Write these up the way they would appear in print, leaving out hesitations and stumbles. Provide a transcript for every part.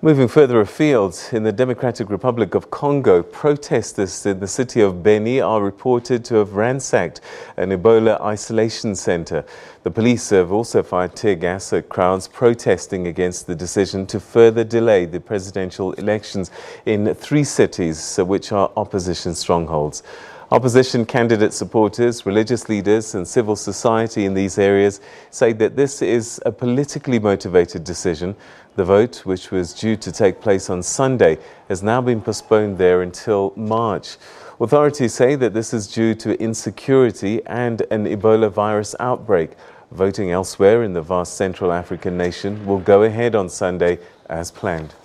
Moving further afield, in the Democratic Republic of Congo, protesters in the city of Beni are reported to have ransacked an Ebola isolation center. The police have also fired tear gas at crowds protesting against the decision to further delay the presidential elections in 3 cities, which are opposition strongholds. Opposition candidate supporters, religious leaders and civil society in these areas say that this is a politically motivated decision. The vote, which was due to take place on Sunday, has now been postponed there until March. Authorities say that this is due to insecurity and an Ebola virus outbreak. Voting elsewhere in the vast Central African nation will go ahead on Sunday as planned.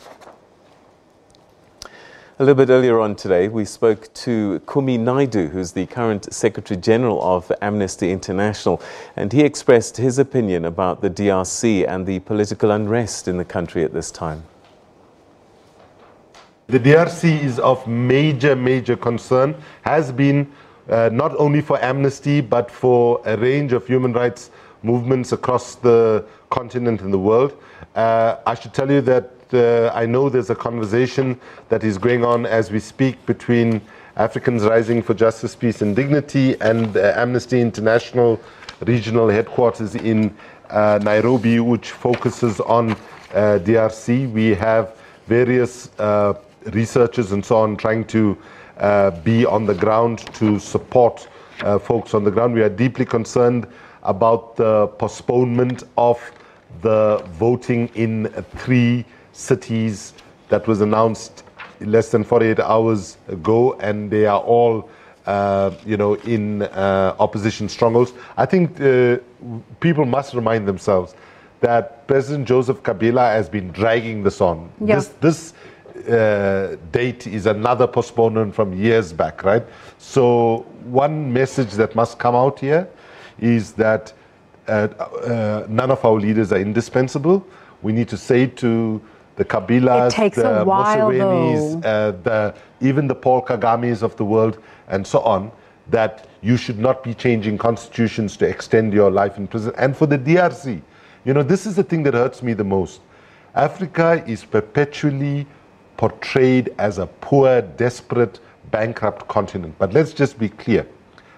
A little bit earlier on today, we spoke to Kumi Naidoo, who's the current Secretary General of Amnesty International, and he expressed his opinion about the DRC and the political unrest in the country at this time. The DRC is of major concern, has been not only for Amnesty, but for a range of human rights movements across the continent and the world. I should tell you that I know there's a conversation that is going on as we speak between Africans Rising for Justice, Peace and Dignity and Amnesty International regional headquarters in Nairobi, which focuses on DRC. We have various researchers and so on trying to be on the ground to support folks on the ground. We are deeply concerned about the postponement of the voting in 3 cities that was announced less than 48 hours ago, and they are all, in opposition strongholds. I think people must remind themselves that President Joseph Kabila has been dragging this on. Yeah. This date is another postponement from years back, right? So one message that must come out here is that none of our leaders are indispensable. We need to say to the Kabilas, the Musevenis, even the Paul Kagames of the world, and so on, that you should not be changing constitutions to extend your life in prison. And for the DRC, this is the thing that hurts me the most. Africa is perpetually portrayed as a poor, desperate, bankrupt continent. But let's just be clear.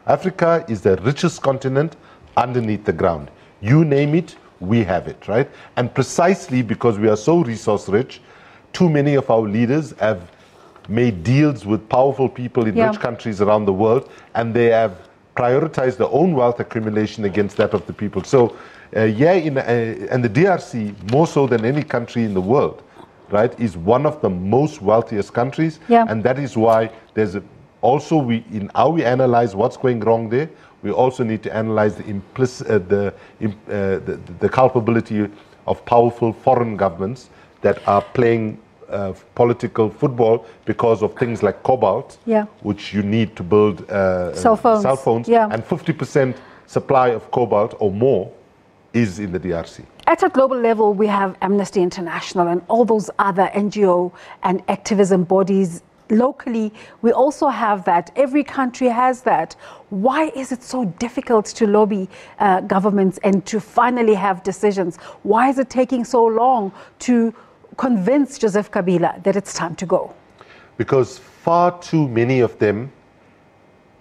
Africa is the richest continent underneath the ground. You name it, we have it, right? And precisely because we are so resource rich, too many of our leaders have made deals with powerful people in rich countries around the world, and they have prioritized their own wealth accumulation against that of the people. So, and the DRC, more so than any country in the world, right, is one of the most wealthiest countries, and that is why there's in how we analyze what's going wrong there, we also need to analyze the culpability of powerful foreign governments that are playing political football because of things like cobalt, which you need to build cell phones, and 50% supply of cobalt or more is in the DRC. At a global level, we have Amnesty International and all those other NGO and activism bodies. Locally, we also have that. Every country has that. Why is it so difficult to lobby governments and to finally have decisions? Why is it taking so long to convince Joseph Kabila that it's time to go? Because far too many of them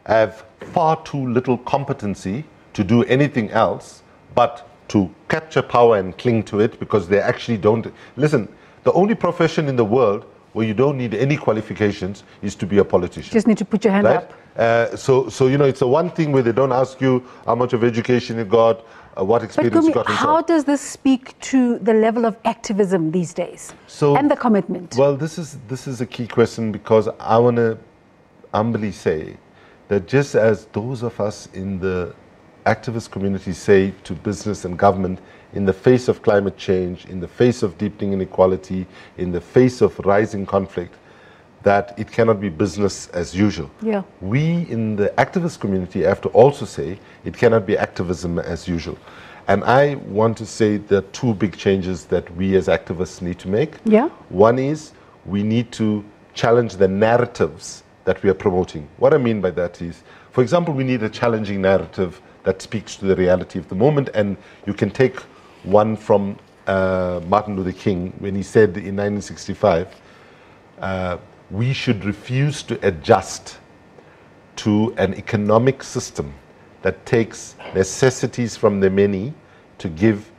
have far too little competency to do anything else but to capture power and cling to it, because they actually don't. Listen, the only profession in the world where you don't need any qualifications is to be a politician. Just need to put your hand up. So it's a one thing where they don't ask you how much of education you got, what experience you got. How does this speak to the level of activism these days and the commitment? Well, this is a key question, because I want to humbly say that just as those of us in the activist community say to business and government, in the face of climate change, in the face of deepening inequality, in the face of rising conflict, that it cannot be business as usual. We in the activist community have to also say it cannot be activism as usual. And I want to say there are 2 big changes that we as activists need to make. One is we need to challenge the narratives that we are promoting. What I mean by that is, for example, we need a challenging narrative that speaks to the reality of the moment, and you can take one from Martin Luther King when he said in 1965, we should refuse to adjust to an economic system that takes necessities from the many to give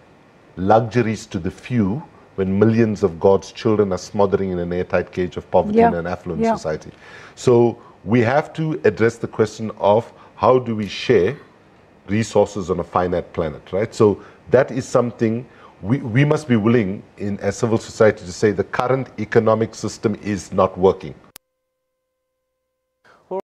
luxuries to the few when millions of God's children are smothering in an airtight cage of poverty in an affluent society. So we have to address the question of how do we share resources on a finite planet, right? So that is something we must be willing in a civil society to say the current economic system is not working.